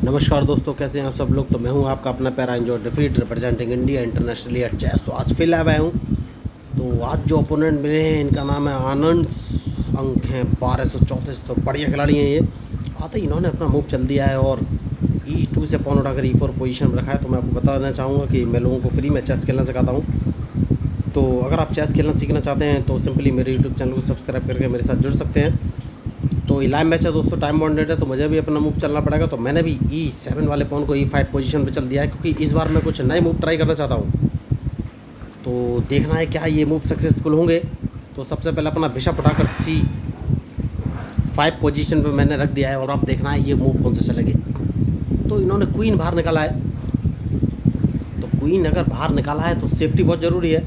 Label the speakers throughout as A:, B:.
A: नमस्कार दोस्तों, कैसे हैं आप सब लोग। तो मैं हूं आपका अपना प्यारा एंजॉय डिफीट representing India internationally at chess. तो आज फिर आया हूं। तो आज जो ओपोनेंट मिले हैं इनका नाम है आनंद। अंक हैं 1234। तो बढ़िया खिलाड़ी हैं ये। आते ही इन्होंने अपना मूव चल दिया है और E2 से पॉन उठाकर E4 पोजीशन में रखा है। तो मैं आपको बताना चाहूँगा कि मैं लोगों को फ्री में चेस खेलना सिखाता हूँ। तो अगर आप चेस खेलना सीखना चाहते हैं तो सिंपली मेरे यूट्यूब चैनल को सब्सक्राइब करके मेरे साथ जुड़ सकते हैं। तो लाइव मैच है दोस्तों, टाइम बाउंडेड है, तो मुझे भी अपना मूव चलना पड़ेगा। तो मैंने भी E7 वाले पॉन को E5 पोजीशन पे चल दिया है, क्योंकि इस बार मैं कुछ नए मूव ट्राई करना चाहता हूँ। तो देखना है क्या ये मूव सक्सेसफुल होंगे। तो सबसे पहले अपना बिशप उठाकर C5 पोजीशन पे मैंने रख दिया है और अब देखना है ये मूव कौन से चलेंगे। तो इन्होंने क्वीन बाहर निकाला है। तो क्वीन अगर बाहर निकाला है तो सेफ्टी बहुत ज़रूरी है।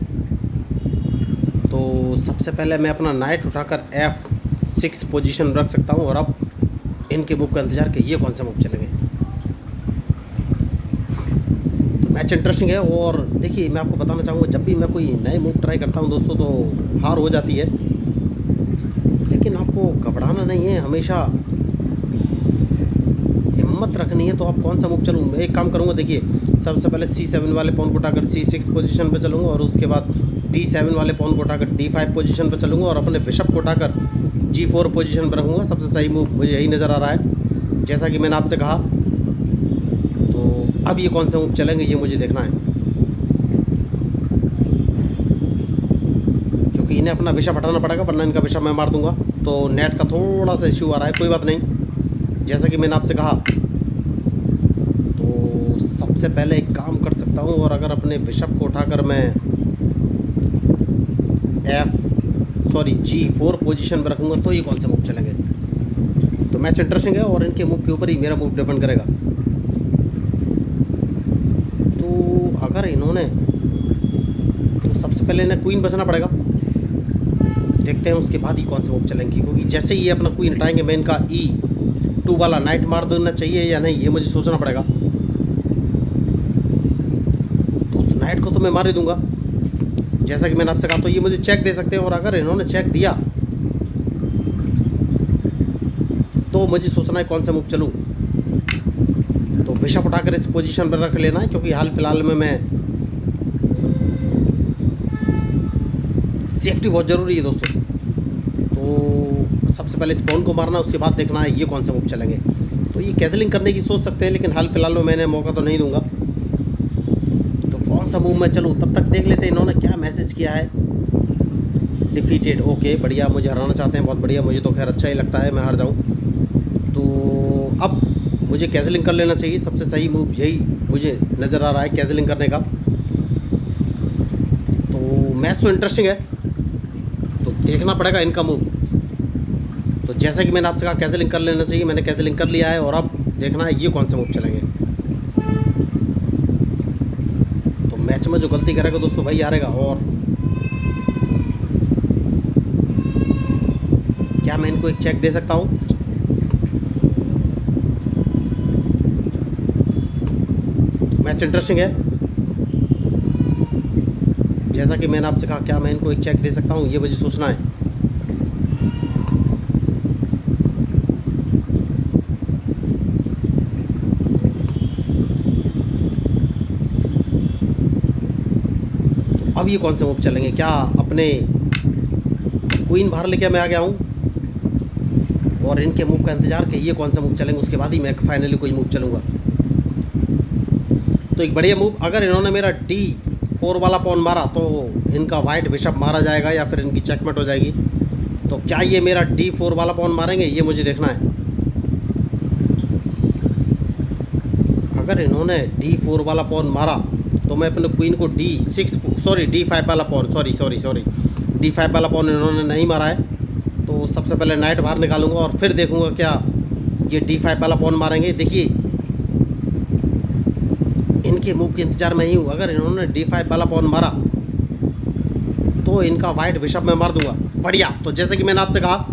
A: तो सबसे पहले मैं अपना नाइट उठाकर F6 पोजीशन रख सकता हूं और अब इनके मूव का इंतज़ार कि ये कौन सा मूव चलेंगे। तो मैच इंटरेस्टिंग है। और देखिए, मैं आपको बताना चाहूँगा, जब भी मैं कोई नए मूव ट्राई करता हूं दोस्तों तो हार हो जाती है, लेकिन आपको घबराना नहीं है, हमेशा हिम्मत रखनी है। तो आप कौन सा मूव चलूँ, मैं एक काम करूँगा। देखिए, सबसे पहले C7 वाले पॉन को उठाकर C6 पोजीशन पे चलूँगा और उसके बाद D7 वाले पॉन को उठाकर D5 पोजीशन पे चलूँगा और अपने बिशप को उठाकर G4 पोजीशन पर रखूँगा। सबसे सही मूव मुझे यही नज़र आ रहा है, जैसा कि मैंने आपसे कहा। तो अब ये कौन से मूव चलेंगे ये मुझे देखना है, क्योंकि इन्हें अपना बिशप हटाना पड़ेगा, वरना इनका बिशप मैं मार दूंगा। तो नेट का थोड़ा सा इश्यू आ रहा है, कोई बात नहीं, जैसा कि मैंने आपसे कहा। तो सबसे पहले एक काम कर सकता हूँ, और अगर अपने बिशप को उठाकर मैं G4 पोजीशन पर रखूँगा तो ये कौन से मूव चलेंगे। तो मैच इंटरेस्टिंग है और इनके मूव के ऊपर ही मेरा मूव डिपेंड करेगा। तो अगर इन्होंने, तो सबसे पहले इन्हें क्वीन बचना पड़ेगा, देखते हैं उसके बाद ही कौन से मूव चलेंगे। क्योंकि जैसे ही ये अपना क्वीन हटाएंगे मैं इनका E2 वाला नाइट मार देना चाहिए या नहीं, ये मुझे सोचना पड़ेगा। तो उस नाइट को तो मैं मार ही दूंगा, जैसा कि मैंने आपसे कहा। तो ये मुझे चेक दे सकते हैं, और अगर इन्होंने चेक दिया तो मुझे सोचना है कौन सा मूव चलूँ। तो बिशप उठाकर इस पोजीशन पर रख लेना है, क्योंकि हाल फिलहाल में मैं सेफ्टी बहुत ज़रूरी है दोस्तों। तो सबसे पहले इस पॉन को मारना, उसके बाद देखना है ये कौन सा मूव चलेंगे। तो ये कैजलिंग करने की सोच सकते हैं, लेकिन हाल फिलहाल में मैंने मौका तो नहीं दूंगा। तो कौन सा मूव मैं चलूँ, तब तक देख लेते हैं इन्होंने क्या मैसेज किया है। डिफीटेड, ओके, बढ़िया, मुझे हराना चाहते हैं, बहुत बढ़िया। मुझे तो खैर अच्छा ही लगता है मैं हार जाऊँ। तो अब मुझे कैजलिंग कर लेना चाहिए, सबसे सही मूव यही मुझे नज़र आ रहा है, कैजलिंग करने का। तो मैच तो इंटरेस्टिंग है, तो देखना पड़ेगा इनका मूव। तो जैसा कि मैंने आपसे कहा कैजलिंग कर लेना चाहिए, मैंने कैजलिंग कर लिया है, और अब देखना है ये कौन से मूव चलेंगे। तो मैच में जो गलती करेगा दोस्तों वही हारेगा। और क्या मैं इनको एक चेक दे सकता हूँ? मैच इंटरेस्टिंग है, जैसा कि मैंने आपसे कहा, क्या मैं इनको एक चेक दे सकता हूँ, ये मुझे सोचना है। तो अब ये कौन से मूव चलेंगे, क्या अपने क्वीन बाहर लेके मैं आ गया हूँ, और इनके मूव का इंतजार कि ये कौन सा मूव चलेंगे, उसके बाद ही मैं फाइनली कोई मूव चलूँगा। तो एक बढ़िया मूव, अगर इन्होंने मेरा D4 वाला पॉन मारा तो इनका वाइट बिशप मारा जाएगा या फिर इनकी चेकमेट हो जाएगी। तो क्या ये मेरा D4 वाला पॉन मारेंगे, ये मुझे देखना है। अगर इन्होंने D4 वाला पॉन मारा तो मैं अपने क्वीन को D5 वाला पॉन, D5 वाला पॉन इन्होंने नहीं मारा है। तो सबसे पहले नाइट बाहर निकालूंगा और फिर देखूंगा क्या ये D5 वाला पॉन मारेंगे। देखिए, इनके मूव के इंतजार में ही हूँ। अगर इन्होंने D5 वाला पॉन मारा तो इनका वाइट बिशप मैं मार दूंगा, बढ़िया। तो जैसे कि मैंने आपसे कहा,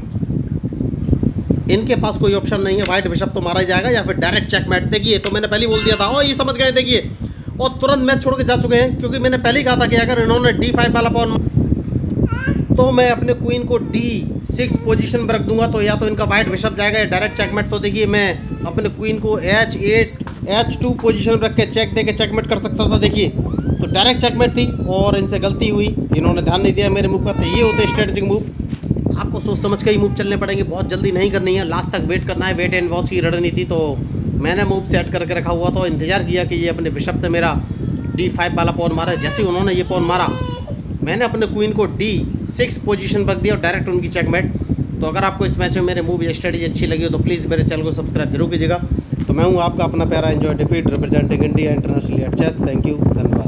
A: इनके पास कोई ऑप्शन नहीं है, वाइट बिशप तो मारा ही जाएगा या फिर डायरेक्ट चेकमेट। देखिए, तो मैंने पहले बोल दिया था, और ये समझ गए, देखिए, और तुरंत मैच छोड़ के जा चुके हैं, क्योंकि मैंने पहले ही कहा था कि अगर इन्होंने D5 वाला पॉन तो मैं अपने क्वीन को 6 पोजीशन पर रख दूंगा तो या तो इनका वाइट बिशप जाएगा या डायरेक्ट चेकमेट। तो देखिए मैं अपने क्वीन को H8 H2 पोजीशन पर रख के चेक दे के चेकमेट कर सकता था। देखिए तो डायरेक्ट चेकमेट थी और इनसे गलती हुई, इन्होंने ध्यान नहीं दिया मेरे मूव का। तो ये होते स्ट्रेटेजिक मूव, आपको सोच समझ के ही मूव चलने पड़ेंगे, बहुत जल्दी नहीं करनी है, लास्ट तक वेट करना है। वेट एंड वॉच की रणनीति। तो मैंने मूव सेट करके रखा हुआ था, इंतजार किया कि ये अपने बिशप से मेरा D5 वाला पॉन मारा। जैसे ही उन्होंने ये पॉन मारा मैंने अपने क्वीन को D6 पोजीशन पर दिया और डायरेक्ट उनकी चेकमेट। तो अगर आपको इस मैच में मेरे मूव या स्ट्रेटजी अच्छी लगी हो तो प्लीज़ मेरे चैनल को सब्सक्राइब जरूर कीजिएगा। तो मैं हूँ आपका अपना प्यारा एंजॉय डिफीट representing India internationally at chess. Thank you, धन्यवाद।